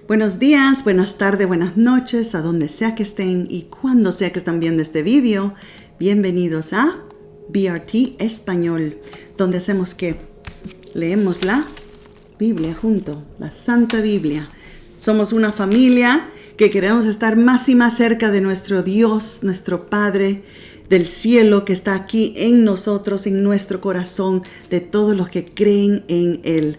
Buenos días, buenas tardes, buenas noches, a donde sea que estén y cuando sea que están viendo este video. Bienvenidos a BRT Español, donde hacemos que leemos la Biblia junto, la Santa Biblia. Somos una familia que queremos estar más y más cerca de nuestro Dios, nuestro Padre del cielo, que está aquí en nosotros, en nuestro corazón, de todos los que creen en Él.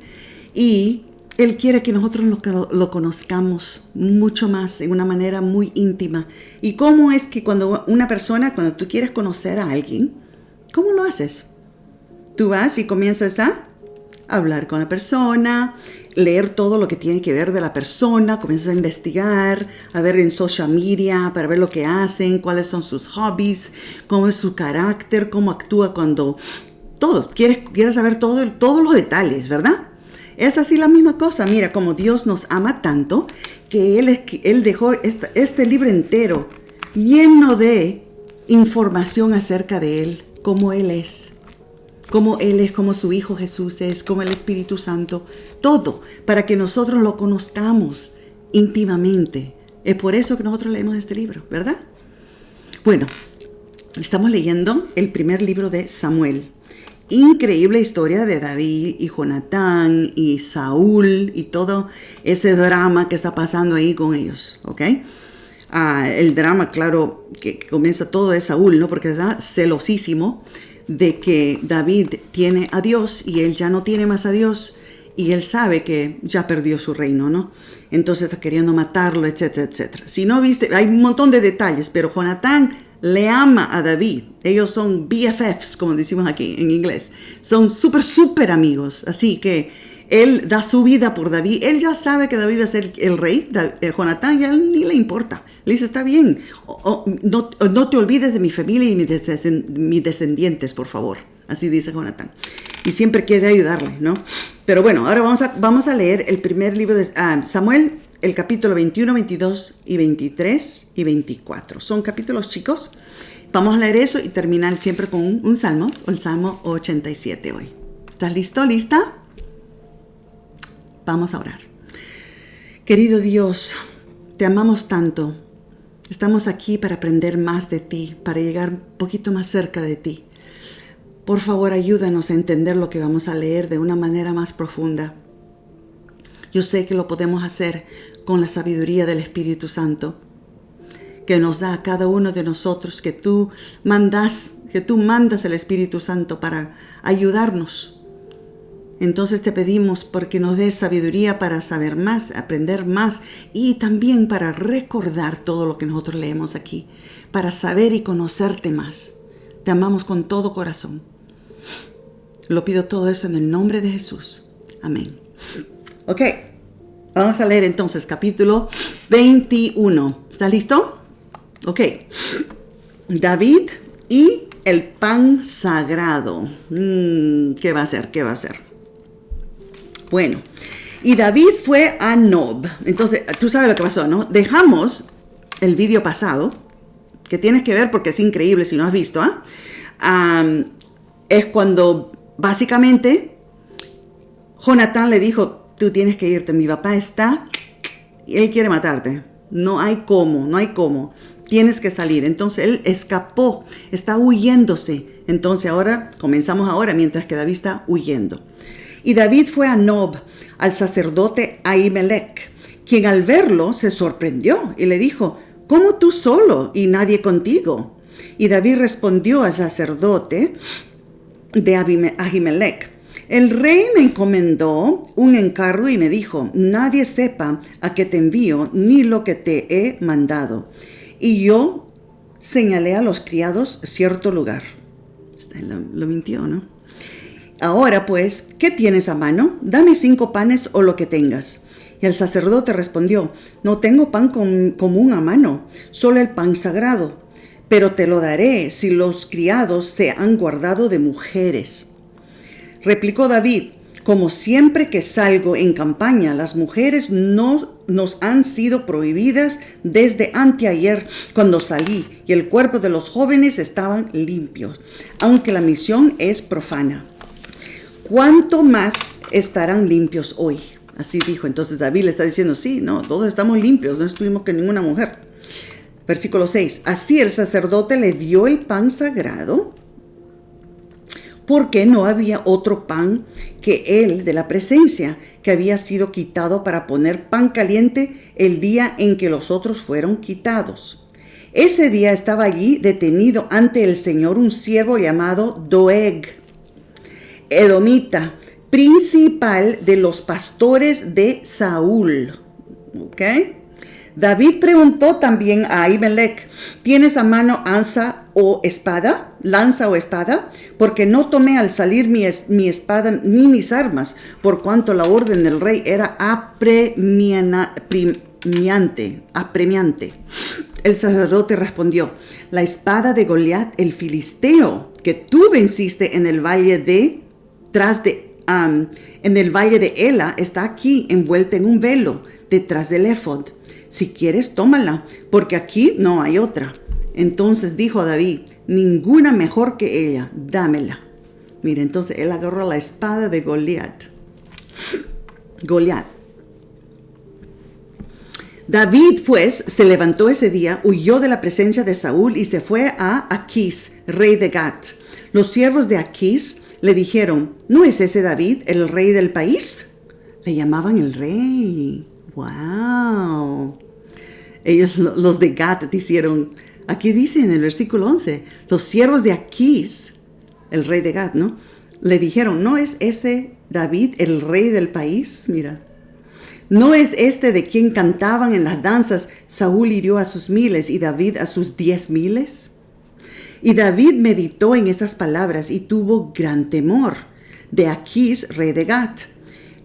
Y Él quiere que nosotros lo conozcamos mucho más, en una manera muy íntima. ¿Y cómo es que cuando tú quieres conocer a alguien, cómo lo haces? Tú vas y comienzas a hablar con la persona, leer todo lo que tiene que ver de la persona, comienzas a investigar, a ver en social media, para ver lo que hacen, cuáles son sus hobbies, cómo es su carácter, cómo actúa cuando... Todo, quieres saber todos los detalles, ¿verdad? Es así la misma cosa. Mira, como Dios nos ama tanto, que Él dejó este libro entero lleno de información acerca de Él, cómo Él es, como su Hijo Jesús es, como el Espíritu Santo, todo, para que nosotros lo conozcamos íntimamente. Es por eso que nosotros leemos este libro, ¿verdad? Bueno, estamos leyendo el primer libro de Samuel. Increíble historia de David y Jonatán y Saúl y todo ese drama que está pasando ahí con ellos, ¿ok? El drama, claro, que comienza todo es Saúl, ¿no? Porque está celosísimo de que David tiene a Dios y él ya no tiene más a Dios y él sabe que ya perdió su reino, ¿no? Entonces está queriendo matarlo, etcétera, etcétera. Si no viste, hay un montón de detalles, pero Jonatán le ama a David. Ellos son BFFs, como decimos aquí en inglés. Son súper amigos. Así que él da su vida por David. Él ya sabe que David va a ser el rey. Jonatán ya ni le importa. Le dice, está bien. No te olvides de mi familia y mis descendientes, por favor. Así dice Jonatán. Y siempre quiere ayudarle, ¿no? Pero bueno, ahora vamos a leer el primer libro de Samuel, el capítulo 21, 22 y 23 y 24. Son capítulos chicos. Vamos a leer eso y terminar siempre con un salmo, el Salmo 87 hoy. ¿Estás listo? ¿Lista? Vamos a orar. Querido Dios, te amamos tanto. Estamos aquí para aprender más de ti, para llegar un poquito más cerca de ti. Por favor, ayúdanos a entender lo que vamos a leer de una manera más profunda. Yo sé que lo podemos hacer con la sabiduría del Espíritu Santo, que nos da a cada uno de nosotros, que tú mandas el Espíritu Santo para ayudarnos. Entonces te pedimos porque nos des sabiduría para saber más, aprender más y también para recordar todo lo que nosotros leemos aquí, para saber y conocerte más. Te amamos con todo corazón. Lo pido todo eso en el nombre de Jesús. Amén. Ok, vamos a leer entonces capítulo 21. ¿Estás listo? Ok. David y el pan sagrado. ¿Qué va a hacer? Bueno, y David fue a Nob. Entonces, tú sabes lo que pasó, ¿no? Dejamos el video pasado, que tienes que ver porque es increíble si no has visto, es cuando básicamente Jonatán le dijo, tú tienes que irte, mi papá está, él quiere matarte, no hay cómo, tienes que salir. Entonces él escapó, está huyéndose. Entonces comenzamos ahora mientras que David está huyendo. Y David fue a Nob, al sacerdote Ahimelech, quien al verlo se sorprendió y le dijo, ¿cómo tú solo y nadie contigo? Y David respondió al sacerdote de Ahimelech, el rey me encomendó un encargo y me dijo, nadie sepa a qué te envío ni lo que te he mandado. Y yo señalé a los criados cierto lugar. Lo mintió, ¿no? Ahora pues, ¿qué tienes a mano? Dame 5 panes o lo que tengas. Y el sacerdote respondió, no tengo pan común a mano, solo el pan sagrado, pero te lo daré si los criados se han guardado de mujeres. Replicó David, como siempre que salgo en campaña, las mujeres no nos han sido prohibidas desde anteayer cuando salí y el cuerpo de los jóvenes estaban limpios, aunque la misión es profana. ¿Cuánto más estarán limpios hoy? Así dijo. Entonces David le está diciendo, sí, no, todos estamos limpios, no estuvimos con ninguna mujer. Versículo 6. Así el sacerdote le dio el pan sagrado, porque no había otro pan que el de la presencia, que había sido quitado para poner pan caliente el día en que los otros fueron quitados. Ese día estaba allí detenido ante el Señor un siervo llamado Doeg, edomita, principal de los pastores de Saúl. ¿Ok? David preguntó también a Ahimelech, ¿tienes a mano lanza o espada? Porque no tomé al salir mi espada ni mis armas, por cuanto la orden del rey era apremiante. El sacerdote respondió, la espada de Goliat, el filisteo, que tú venciste en el valle de Ela, está aquí envuelta en un velo detrás del éfod. Si quieres, tómala, porque aquí no hay otra. Entonces dijo David, ninguna mejor que ella, dámela. Mira, entonces él agarró la espada de Goliat. David, pues, se levantó ese día, huyó de la presencia de Saúl y se fue a Aquís, rey de Gat. Los siervos de Aquís le dijeron, ¿no es ese David el rey del país? Le llamaban el rey. ¡Wow! Ellos, los de Gat, dijeron, aquí dice en el versículo 11, los siervos de Aquís, el rey de Gat, ¿no? Le dijeron, ¿no es ese David el rey del país? Mira. ¿No es este de quien cantaban en las danzas, Saúl hirió a sus 1000 y David a sus 10,000? Y David meditó en estas palabras y tuvo gran temor de Aquís, rey de Gat.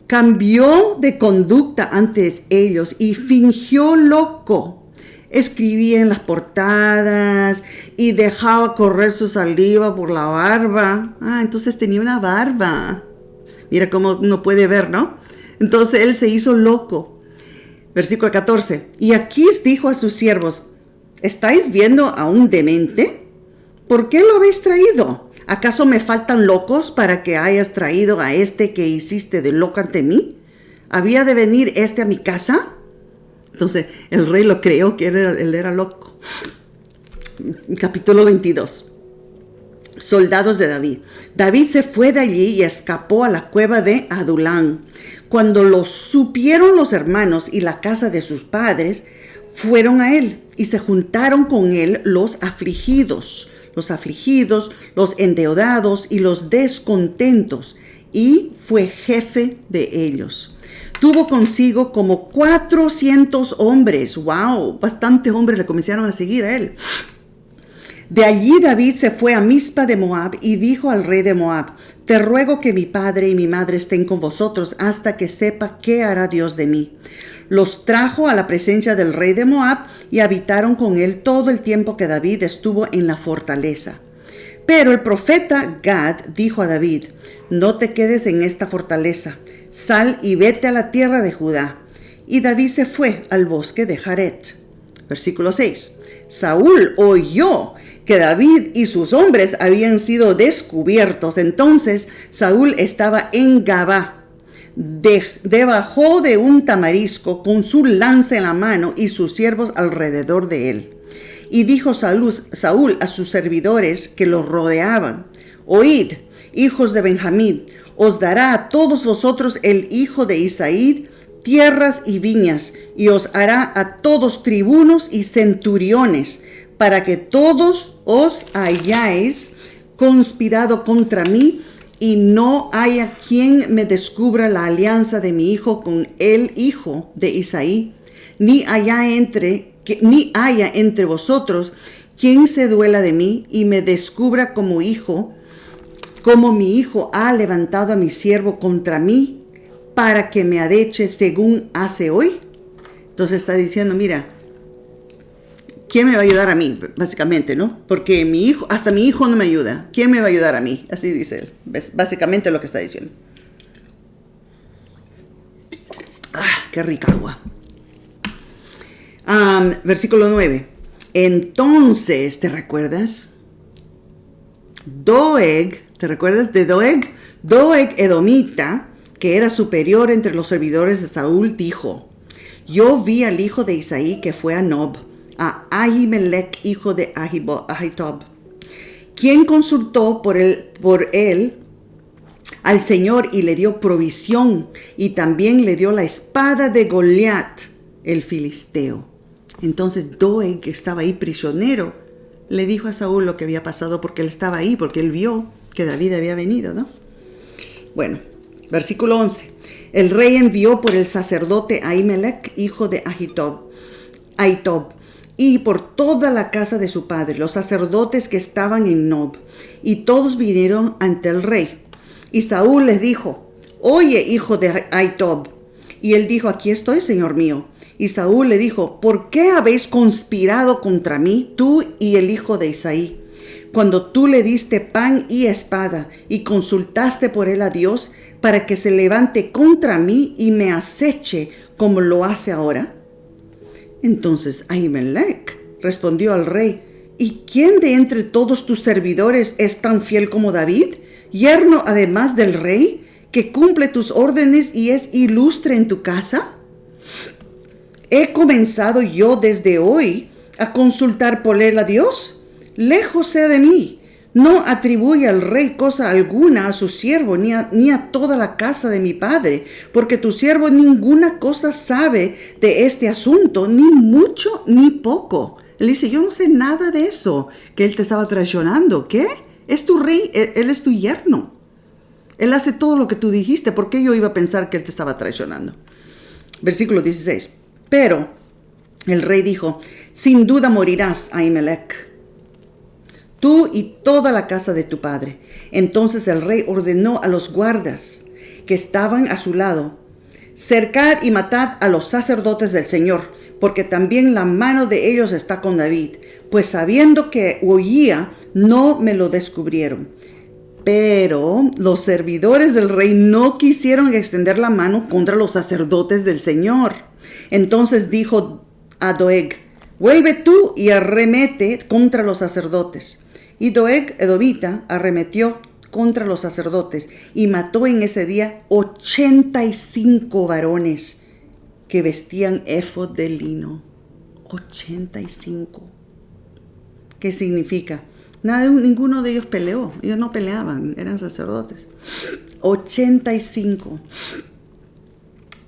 Cambió de conducta ante ellos y fingió loco. Escribía en las portadas y dejaba correr su saliva por la barba. Entonces tenía una barba. Mira cómo uno puede ver, ¿no? Entonces él se hizo loco. Versículo 14. Y Aquís dijo a sus siervos, ¿estáis viendo a un demente? ¿Por qué lo habéis traído? ¿Acaso me faltan locos para que hayas traído a este que hiciste de loco ante mí? ¿Había de venir este a mi casa? Entonces el rey lo creyó que él era loco. Capítulo 22. Soldados de David. David se fue de allí y escapó a la cueva de Adulán. Cuando lo supieron los hermanos y la casa de sus padres, fueron a él y se juntaron con él los afligidos, los endeudados y los descontentos, y fue jefe de ellos. Tuvo consigo como 400 hombres. ¡Wow! Bastantes hombres le comenzaron a seguir a él. De allí David se fue a Mizpa de Moab y dijo al rey de Moab, te ruego que mi padre y mi madre estén con vosotros hasta que sepa qué hará Dios de mí. Los trajo a la presencia del rey de Moab y habitaron con él todo el tiempo que David estuvo en la fortaleza. Pero el profeta Gad dijo a David, no te quedes en esta fortaleza, sal y vete a la tierra de Judá. Y David se fue al bosque de Jaret. Versículo 6. Saúl oyó que David y sus hombres habían sido descubiertos. Entonces Saúl estaba en Gabá, debajo de un tamarisco, con su lanza en la mano y sus siervos alrededor de él. Y dijo Saúl a sus servidores que los rodeaban, oíd, hijos de Benjamín, os dará a todos vosotros el hijo de Isaí tierras y viñas, y os hará a todos tribunos y centuriones, para que todos os hayáis conspirado contra mí, y no haya quien me descubra la alianza de mi hijo con el hijo de Isaí, ni haya entre vosotros quien se duela de mí y me descubra como mi hijo ha levantado a mi siervo contra mí, para que me adeche según hace hoy. Entonces está diciendo, mira, ¿quién me va a ayudar a mí? Básicamente, ¿no? Porque hasta mi hijo no me ayuda. ¿Quién me va a ayudar a mí? Así dice él. ¿Ves? Básicamente lo que está diciendo. Qué rica agua. Versículo 9. Entonces, ¿te recuerdas? Doeg, ¿te recuerdas de Doeg? Doeg edomita, que era superior entre los servidores de Saúl, dijo: yo vi al hijo de Isaí que fue a Nob, a Ahimelech, hijo de Ahitob, quien consultó por él al Señor y le dio provisión, y también le dio la espada de Goliat, el filisteo. Entonces Doeg, que estaba ahí prisionero, le dijo a Saúl lo que había pasado, porque él estaba ahí, porque él vio que David había venido, ¿no? Bueno, versículo 11. El rey envió por el sacerdote Ahimelech, hijo de Ahitob, y por toda la casa de su padre, los sacerdotes que estaban en Nob, y todos vinieron ante el rey. Y Saúl les dijo: oye, hijo de Ahitob. Y él dijo: aquí estoy, señor mío. Y Saúl le dijo: ¿por qué habéis conspirado contra mí, tú y el hijo de Isaí, cuando tú le diste pan y espada, y consultaste por él a Dios, para que se levante contra mí y me aceche como lo hace ahora? Entonces Ahimelech respondió al rey: ¿y quién de entre todos tus servidores es tan fiel como David, yerno además del rey, que cumple tus órdenes y es ilustre en tu casa? ¿He comenzado yo desde hoy a consultar por él a Dios? Lejos sea de mí. No atribuye al rey cosa alguna a su siervo, ni a toda la casa de mi padre, porque tu siervo ninguna cosa sabe de este asunto, ni mucho ni poco. Él dice: yo no sé nada de eso, que él te estaba traicionando. ¿Qué? Es tu rey, él es tu yerno. Él hace todo lo que tú dijiste. ¿Por qué yo iba a pensar que él te estaba traicionando? Versículo 16. Pero el rey dijo: sin duda morirás, Ahimelech, tú y toda la casa de tu padre. Entonces el rey ordenó a los guardas que estaban a su lado: cercad y matad a los sacerdotes del Señor, porque también la mano de ellos está con David, pues sabiendo que huía, no me lo descubrieron. Pero los servidores del rey no quisieron extender la mano contra los sacerdotes del Señor. Entonces dijo a Doeg: vuelve tú y arremete contra los sacerdotes. Y Doeg, edomita, arremetió contra los sacerdotes y mató en ese día 85 varones que vestían éfod de lino. 85. ¿Qué significa? Ninguno de ellos peleó. Ellos no peleaban, eran sacerdotes. 85.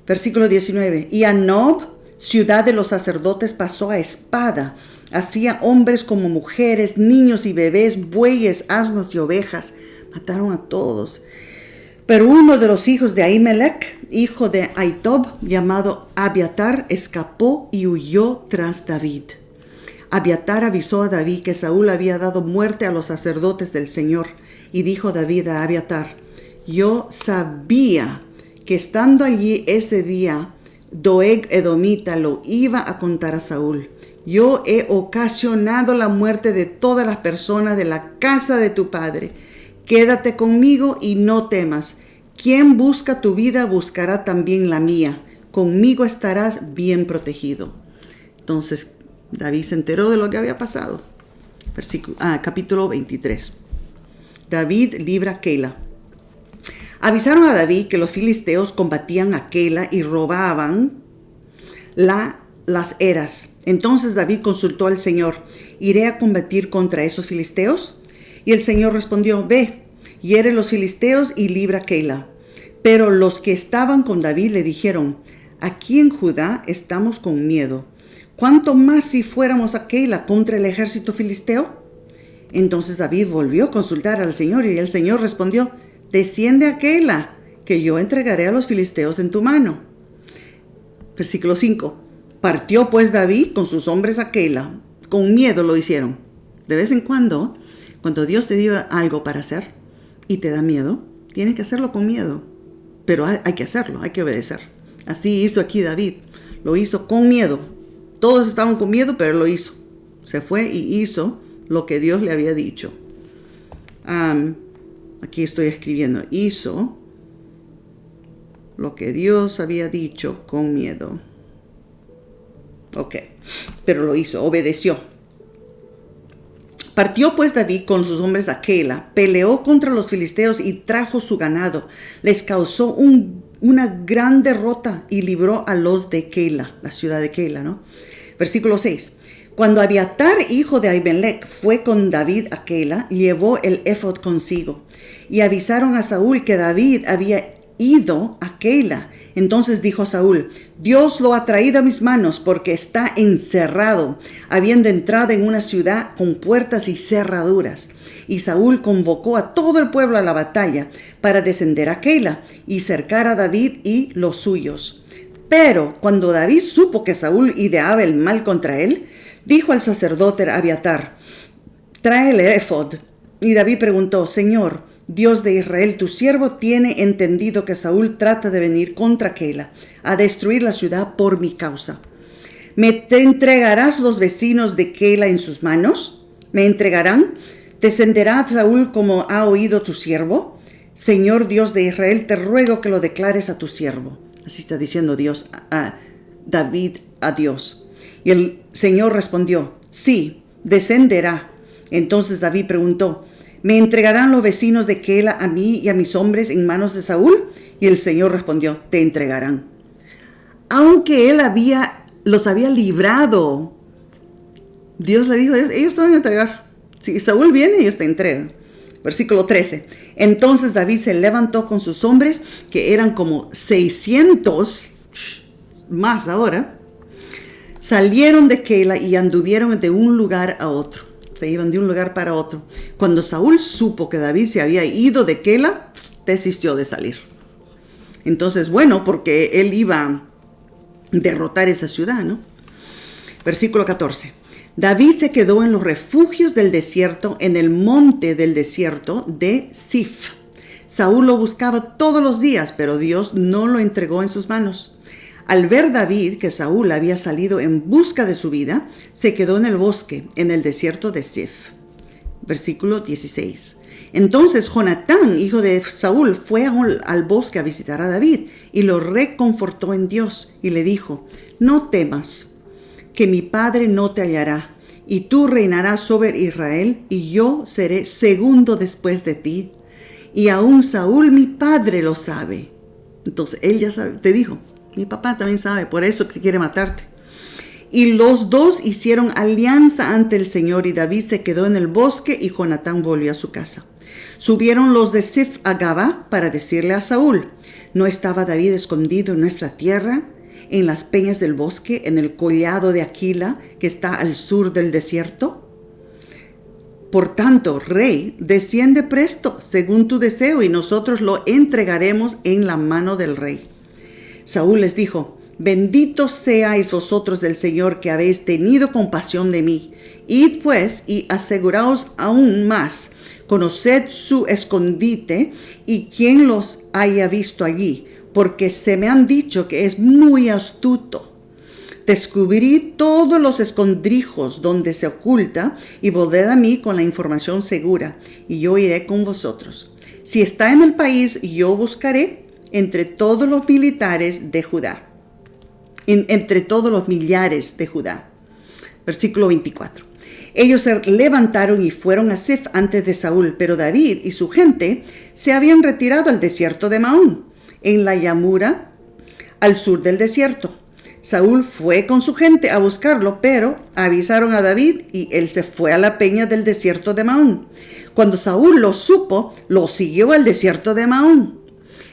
Versículo 19. Y a Nob, ciudad de los sacerdotes, pasó a espada. Hacía hombres como mujeres, niños y bebés, bueyes, asnos y ovejas. Mataron a todos. Pero uno de los hijos de Ahimelech, hijo de Ahitob, llamado Abiatar, escapó y huyó tras David. Abiatar avisó a David que Saúl había dado muerte a los sacerdotes del Señor. Y dijo David a Abiatar: yo sabía que estando allí ese día, Doeg edomita lo iba a contar a Saúl. Yo he ocasionado la muerte de todas las personas de la casa de tu padre. Quédate conmigo y no temas. Quien busca tu vida buscará también la mía. Conmigo estarás bien protegido. Entonces David se enteró de lo que había pasado. Capítulo 23. David libra a Keila. Avisaron a David que los filisteos combatían a Keila y robaban las eras. Entonces David consultó al Señor: ¿iré a combatir contra esos filisteos? Y el Señor respondió: ve, hiere los filisteos y libra a Keila. Pero los que estaban con David le dijeron: aquí en Judá estamos con miedo. ¿Cuánto más si fuéramos a Keila contra el ejército filisteo? Entonces David volvió a consultar al Señor y el Señor respondió: desciende a Keila, que yo entregaré a los filisteos en tu mano. Versículo 5. Partió pues David con sus hombres a Keila. Con miedo lo hicieron. De vez en cuando Dios te diga algo para hacer y te da miedo, tienes que hacerlo con miedo. Pero hay que hacerlo, hay que obedecer. Así hizo aquí David. Lo hizo con miedo. Todos estaban con miedo, pero lo hizo. Se fue y hizo lo que Dios le había dicho. Aquí estoy escribiendo: hizo lo que Dios había dicho con miedo. Ok, pero lo hizo, obedeció. Partió pues David con sus hombres a Keila, peleó contra los filisteos y trajo su ganado. Les causó un una gran derrota y libró a los de Keila, la ciudad de Keila, ¿no? Versículo 6. Cuando Abiatar, hijo de Ahimelech, fue con David a Keila, llevó el éfod consigo. Y avisaron a Saúl que David había ido a Keila. Entonces dijo Saúl: Dios lo ha traído a mis manos porque está encerrado, habiendo entrado en una ciudad con puertas y cerraduras. Y Saúl convocó a todo el pueblo a la batalla para descender a Keila y cercar a David y los suyos. Pero cuando David supo que Saúl ideaba el mal contra él, dijo al sacerdote Abiatar: trae el éfod. Y David preguntó: Señor, Dios de Israel, tu siervo tiene entendido que Saúl trata de venir contra Keila, a destruir la ciudad por mi causa. ¿Te entregarás los vecinos de Keila en sus manos? ¿Me entregarán? ¿Descenderá Saúl como ha oído tu siervo? Señor Dios de Israel, te ruego que lo declares a tu siervo. Así está diciendo Dios a David a Dios. Y el Señor respondió: sí, descenderá. Entonces David preguntó: ¿me entregarán los vecinos de Keila a mí y a mis hombres en manos de Saúl? Y el Señor respondió: te entregarán. Aunque él los había librado, Dios le dijo: ellos te van a entregar. Si Saúl viene, ellos te entregan. Versículo 13. Entonces David se levantó con sus hombres, que eran como 600, más ahora. Salieron de Keila y anduvieron de un lugar a otro. Se iban de un lugar para otro. Cuando Saúl supo que David se había ido de Keila, desistió de salir. Entonces, bueno, porque él iba a derrotar esa ciudad, ¿no? Versículo 14. David se quedó en los refugios del desierto, en el monte del desierto de Sif. Saúl lo buscaba todos los días, pero Dios no lo entregó en sus manos. Al ver David que Saúl había salido en busca de su vida, se quedó en el bosque, en el desierto de Sif. Versículo 16. Entonces Jonatán, hijo de Saúl, fue al bosque a visitar a David y lo reconfortó en Dios y le dijo: no temas, que mi padre no te hallará, y tú reinarás sobre Israel, y yo seré segundo después de ti. Y aún Saúl, mi padre, lo sabe. Entonces él ya sabe, te dijo: mi papá también sabe, por eso que quiere matarte. Y los dos hicieron alianza ante el Señor, y David se quedó en el bosque, y Jonatán volvió a su casa. Subieron los de Sif a Gabá para decirle a Saúl: ¿no estaba David escondido en nuestra tierra, en las peñas del bosque, en el collado de Aquila, que está al sur del desierto? Por tanto, rey, desciende presto, según tu deseo, y nosotros lo entregaremos en la mano del rey. Saúl les dijo: benditos seáis vosotros del Señor, que habéis tenido compasión de mí. Id pues y aseguraos aún más, conoced su escondite y quién los haya visto allí, porque se me han dicho que es muy astuto. Descubrí todos los escondrijos donde se oculta, y volved a mí con la información segura, y yo iré con vosotros. Si está en el país, yo buscaré entre todos los militares de Judá, entre todos los millares de Judá. Versículo 24. Ellos se levantaron y fueron a Sif antes de Saúl, pero David y su gente se habían retirado al desierto de Maón, en la llanura al sur del desierto. Saúl fue con su gente a buscarlo, pero avisaron a David y él se fue a la peña del desierto de Maón. Cuando Saúl lo supo, lo siguió al desierto de Maón.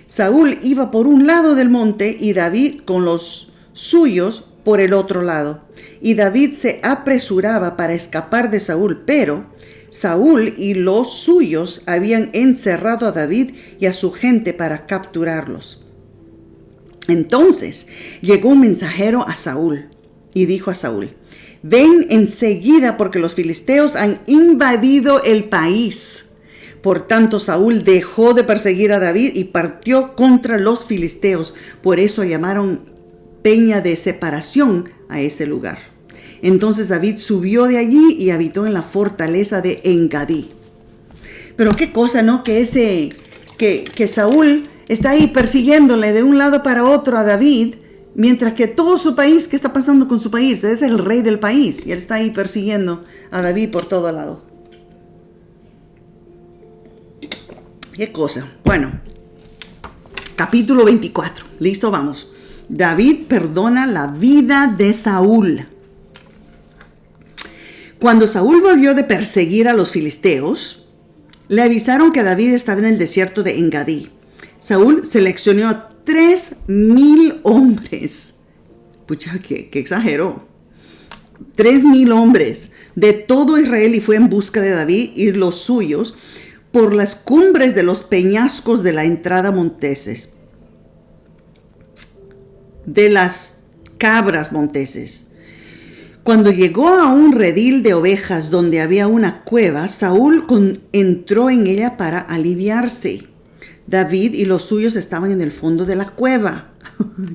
Saúl iba por un lado del monte y David con los suyos por el otro lado. Y David se apresuraba para escapar de Saúl, pero Saúl y los suyos habían encerrado a David y a su gente para capturarlos. Entonces llegó un mensajero a Saúl y dijo a Saúl: ven enseguida, porque los filisteos han invadido el país. Por tanto, Saúl dejó de perseguir a David y partió contra los filisteos. Por eso llamaron peña de separación a ese lugar. Entonces David subió de allí y habitó en la fortaleza de Engadí. Pero qué cosa, ¿no? Que Saúl está ahí persiguiéndole de un lado para otro a David, mientras que todo su país, ¿qué está pasando con su país? Es el rey del país y él está ahí persiguiendo a David por todo lado. ¿Qué cosa? Bueno, Capítulo 24. Listo, vamos. David perdona la vida de Saúl. Cuando Saúl volvió de perseguir a los filisteos, le avisaron que David estaba en el desierto de Engadí. Saúl seleccionó a 3,000 hombres. Pucha, que exageró. 3,000 hombres de todo Israel y fue en busca de David y los suyos por las cumbres de los peñascos de la entrada monteses, de las cabras monteses. Cuando llegó a un redil de ovejas donde había una cueva, Saúl entró en ella para aliviarse. David y los suyos estaban en el fondo de la cueva.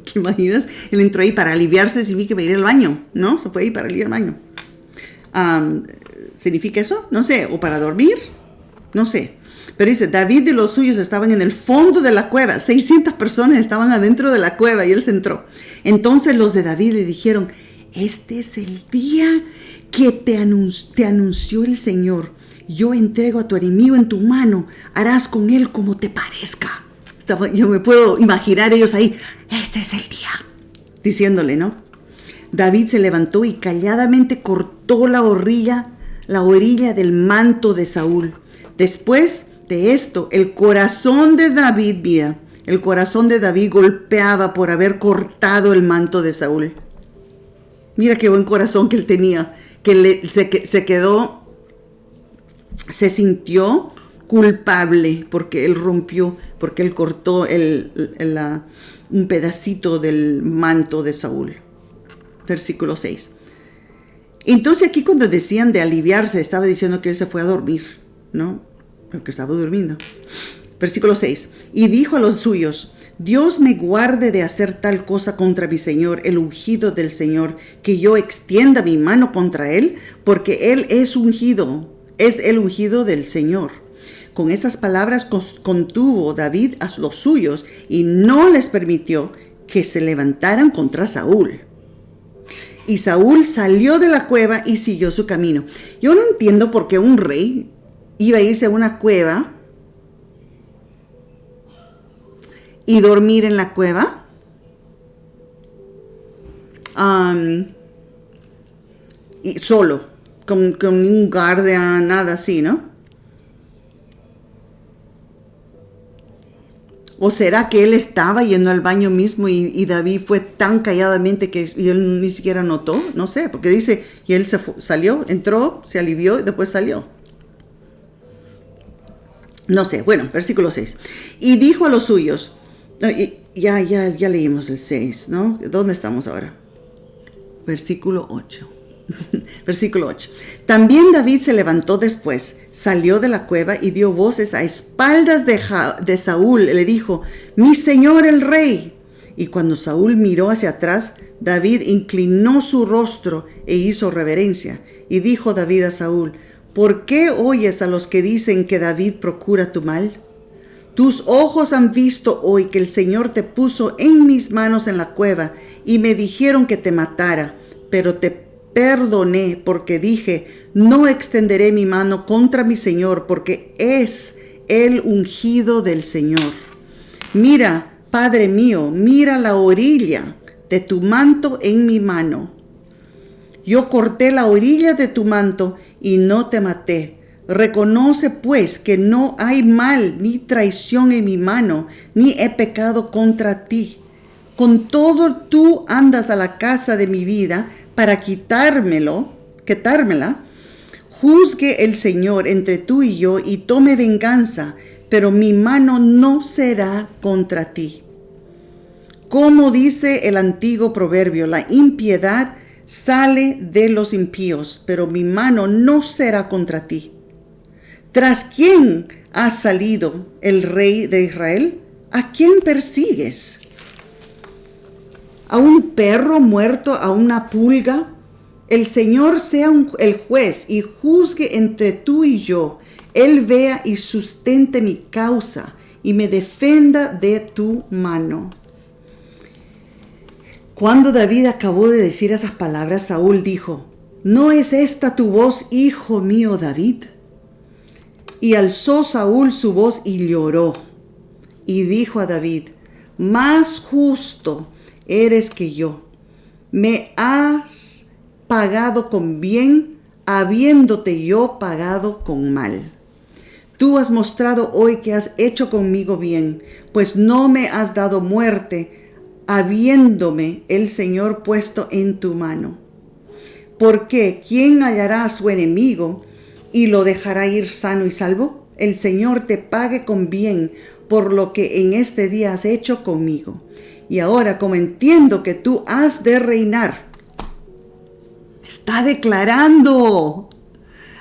¿Qué imaginas? Él entró ahí para aliviarse, significa que iba a ir al baño, ¿no? Se fue ahí para ir al baño. ¿Significa eso? No sé. ¿O para dormir? No sé. Pero dice, David y los suyos estaban en el fondo de la cueva. 600 personas estaban adentro de la cueva y él se entró. Entonces los de David le dijeron, este es el día que te anunció el Señor. Yo entrego a tu enemigo en tu mano. Harás con él como te parezca. Yo me puedo imaginar ellos ahí. Este es el día. Diciéndole, ¿no? David se levantó y calladamente cortó la orilla del manto de Saúl. Después de esto, el corazón de David golpeaba por haber cortado el manto de Saúl. Mira qué buen corazón que él tenía, que se sintió culpable porque él cortó un pedacito del manto de Saúl. Versículo 6. Entonces aquí cuando decían de aliviarse, estaba diciendo que él se fue a dormir, ¿no? Porque estaba durmiendo. Versículo 6. Y dijo a los suyos, Dios me guarde de hacer tal cosa contra mi Señor, el ungido del Señor, que yo extienda mi mano contra él, porque él es el ungido del Señor. Con estas palabras contuvo David a los suyos y no les permitió que se levantaran contra Saúl. Y Saúl salió de la cueva y siguió su camino. Yo no entiendo por qué un rey iba a irse a una cueva y dormir en la cueva. Y solo, con ningún guardia, nada así, ¿no? ¿O será que él estaba yendo al baño mismo y David fue tan calladamente que él ni siquiera notó? No sé, porque dice, y él salió, entró, se alivió y después salió. No sé, bueno, versículo 6. Y dijo a los suyos, ya leímos el 6, ¿no? ¿Dónde estamos ahora? Versículo 8. Versículo 8. También David se levantó después, salió de la cueva y dio voces a espaldas de Saúl. Le dijo, mi señor el rey. Y cuando Saúl miró hacia atrás, David inclinó su rostro e hizo reverencia. Y dijo David a Saúl, ¿por qué oyes a los que dicen que David procura tu mal? Tus ojos han visto hoy que el Señor te puso en mis manos en la cueva y me dijeron que te matara, pero te perdoné porque dije, no extenderé mi mano contra mi Señor porque es el ungido del Señor. Mira, Padre mío, mira la orilla de tu manto en mi mano. Yo corté la orilla de tu manto y no te maté. Reconoce pues que no hay mal ni traición en mi mano, ni he pecado contra ti. Con todo tú andas a la casa de mi vida para quitármela. Juzgue el Señor entre tú y yo y tome venganza, pero mi mano no será contra ti. Como dice el antiguo proverbio, la impiedad sale de los impíos, pero mi mano no será contra ti. ¿Tras quién ha salido el rey de Israel? ¿A quién persigues? ¿A un perro muerto, a una pulga? El Señor sea el juez y juzgue entre tú y yo. Él vea y sustente mi causa y me defenda de tu mano. Cuando David acabó de decir esas palabras, Saúl dijo, ¿no es esta tu voz, hijo mío David? Y alzó Saúl su voz y lloró. Y dijo a David, más justo eres que yo. Me has pagado con bien, habiéndote yo pagado con mal. Tú has mostrado hoy que has hecho conmigo bien, pues no me has dado muerte, habiéndome el Señor puesto en tu mano. Porque ¿quién hallará a su enemigo y lo dejará ir sano y salvo? El Señor te pague con bien por lo que en este día has hecho conmigo. Y ahora, como entiendo que tú has de reinar, está declarando.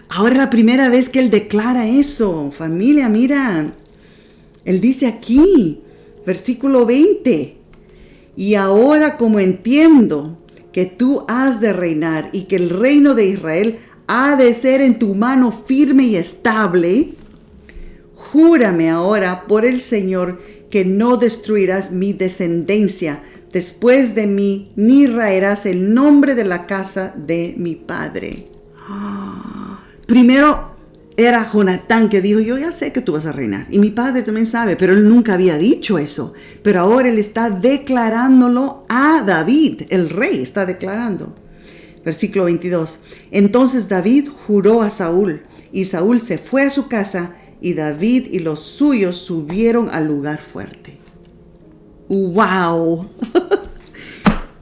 Ahora es la primera vez que él declara eso. Familia, mira. Él dice aquí, versículo 20. Y ahora, como entiendo que tú has de reinar y que el reino de Israel ha de ser en tu mano firme y estable, júrame ahora por el Señor que no destruirás mi descendencia después de mí, ni raerás el nombre de la casa de mi padre. Primero era Jonatán que dijo, yo ya sé que tú vas a reinar. Y mi padre también sabe, pero él nunca había dicho eso. Pero ahora él está declarándolo a David, el rey está declarando. Versículo 22. Entonces David juró a Saúl, y Saúl se fue a su casa, y David y los suyos subieron al lugar fuerte. ¡Wow!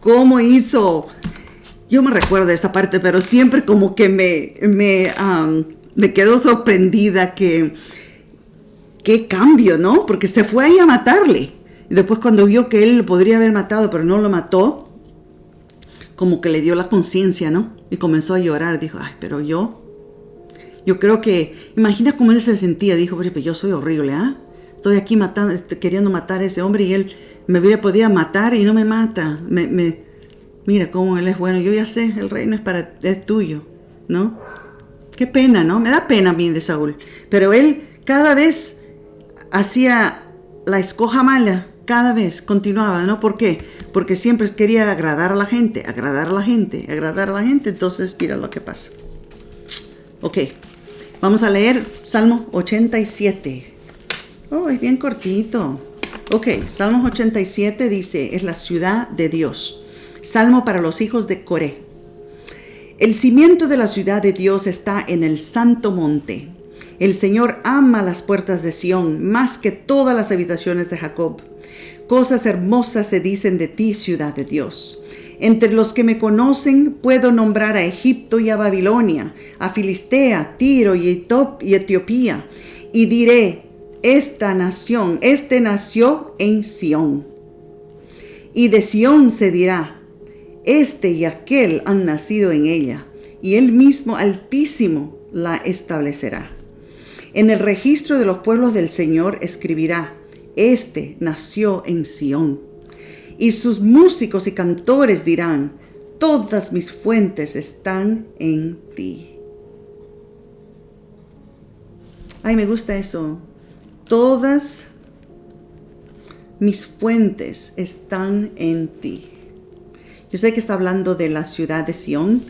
¿Cómo hizo? Yo me recuerdo de esta parte, pero siempre como que me quedo sorprendida que qué cambio, ¿no? Porque se fue ahí a matarle. Y después cuando vio que él lo podría haber matado, pero no lo mató, como que le dio la conciencia, ¿no? Y comenzó a llorar. Dijo, ay, pero yo creo que, imagina cómo él se sentía. Dijo, pero yo soy horrible, ¿ah? Estoy aquí matando, queriendo matar a ese hombre y él me hubiera podido matar y no me mata. Mira cómo él es bueno. Yo ya sé, el reino es tuyo, ¿no? Qué pena, ¿no? Me da pena a mí de Saúl. Pero él cada vez hacía la escoja mala. Cada vez continuaba, ¿no? ¿Por qué? Porque siempre quería agradar a la gente. Entonces, mira lo que pasa. Ok, vamos a leer Salmo 87. Oh, es bien cortito. Ok, Salmo 87 dice, es la ciudad de Dios. Salmo para los hijos de Coré. El cimiento de la ciudad de Dios está en el santo monte. El Señor ama las puertas de Sión más que todas las habitaciones de Jacob. Cosas hermosas se dicen de ti, ciudad de Dios. Entre los que me conocen puedo nombrar a Egipto y a Babilonia, a Filistea, Tiro y Etiopía, y diré, esta nación, este nació en Sión. Y de Sión se dirá, este y aquel han nacido en ella, y él mismo Altísimo la establecerá. En el registro de los pueblos del Señor escribirá, este nació en Sión. Y sus músicos y cantores dirán, todas mis fuentes están en ti. Ay, me gusta eso. Todas mis fuentes están en ti. Yo sé que está hablando de la ciudad de Sión,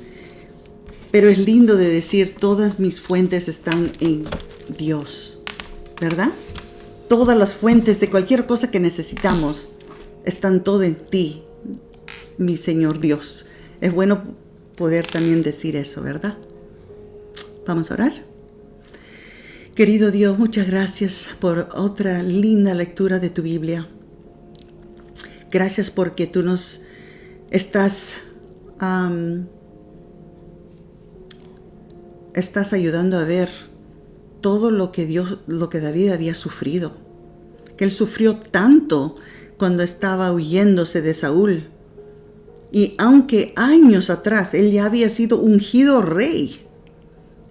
pero es lindo de decir, todas mis fuentes están en Dios, ¿verdad? Todas las fuentes de cualquier cosa que necesitamos están todo en ti, mi Señor Dios. Es bueno poder también decir eso, ¿verdad? Vamos a orar. Querido Dios, muchas gracias por otra linda lectura de tu Biblia. Gracias porque tú nos estás ayudando a ver todo lo que David había sufrido. Que él sufrió tanto cuando estaba huyéndose de Saúl. Y aunque años atrás él ya había sido ungido rey,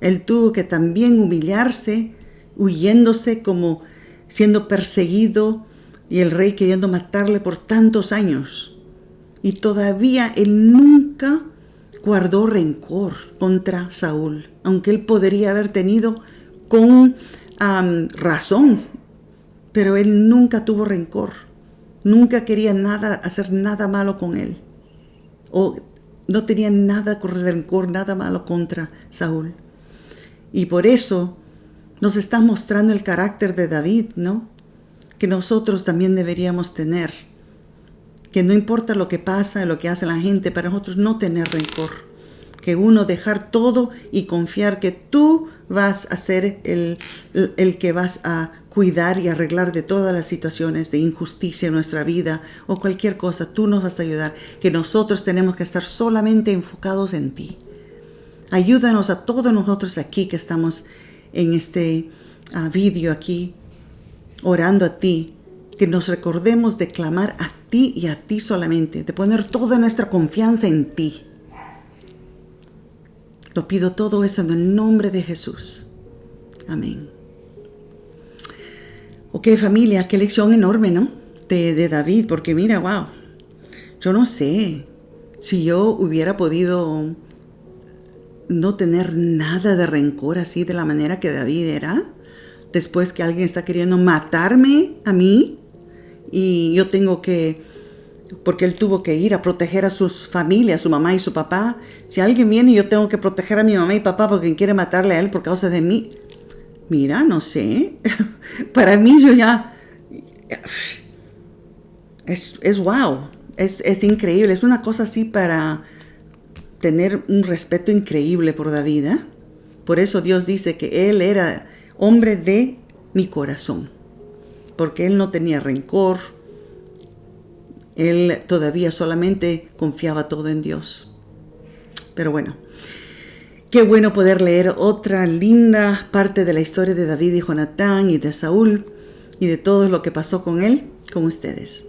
él tuvo que también humillarse, huyéndose como siendo perseguido y el rey queriendo matarle por tantos años. Y todavía él nunca guardó rencor contra Saúl, aunque él podría haber tenido con razón, pero él nunca tuvo rencor. Nunca quería hacer nada malo con él. O no tenía nada con rencor, nada malo contra Saúl. Y por eso nos está mostrando el carácter de David, ¿no? que nosotros también deberíamos tener. Que no importa lo que pasa, lo que hace la gente, para nosotros no tener rencor. Que uno dejar todo y confiar que tú vas a ser el que vas a cuidar y arreglar de todas las situaciones de injusticia en nuestra vida o cualquier cosa. Tú nos vas a ayudar. Que nosotros tenemos que estar solamente enfocados en ti. Ayúdanos a todos nosotros aquí que estamos en este vídeo aquí, orando a ti, que nos recordemos de clamar a ti y a ti solamente, de poner toda nuestra confianza en ti. Lo pido todo eso en el nombre de Jesús. Amén. Ok, familia, qué lección enorme, ¿no? De David, porque mira, wow, yo no sé si yo hubiera podido no tener nada de rencor así de la manera que David era, después que alguien está queriendo matarme a mí y yo tengo que, porque él tuvo que ir a proteger a sus familias, su mamá y su papá. Si alguien viene y yo tengo que proteger a mi mamá y papá porque quiere matarle a él por causa de mí, mira, no sé, para mí yo ya, es wow, es increíble, es una cosa así para tener un respeto increíble por David, ¿eh? Por eso Dios dice que él era hombre de mi corazón, porque él no tenía rencor, él todavía solamente confiaba todo en Dios. Pero bueno, qué bueno poder leer otra linda parte de la historia de David y Jonatán y de Saúl y de todo lo que pasó con él, con ustedes.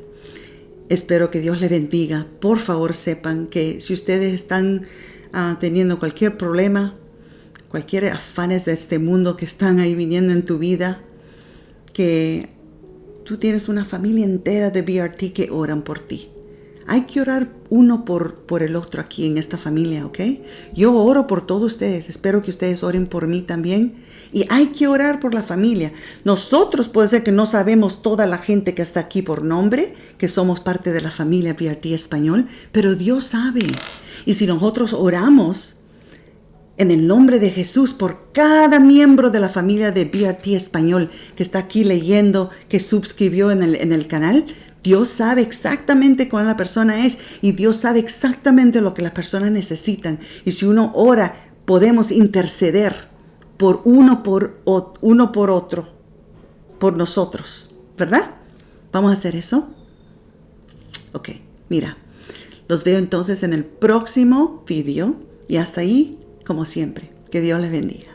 Espero que Dios les bendiga. Por favor, sepan que si ustedes están teniendo cualquier problema, cualquier afanes de este mundo que están ahí viniendo en tu vida, que tú tienes una familia entera de BRT que oran por ti. Hay que orar uno por el otro aquí en esta familia, ¿ok? Yo oro por todos ustedes. Espero que ustedes oren por mí también. Y hay que orar por la familia. Nosotros puede ser que no sabemos toda la gente que está aquí por nombre, que somos parte de la familia BRT Español, pero Dios sabe. Y si nosotros oramos en el nombre de Jesús por cada miembro de la familia de BRT Español que está aquí leyendo, que suscribió en el canal, Dios sabe exactamente cuál la persona es y Dios sabe exactamente lo que las personas necesitan. Y si uno ora, podemos interceder por uno por otro, por nosotros, ¿verdad? ¿Vamos a hacer eso? Ok, mira, los veo entonces en el próximo video y hasta ahí, como siempre, que Dios les bendiga.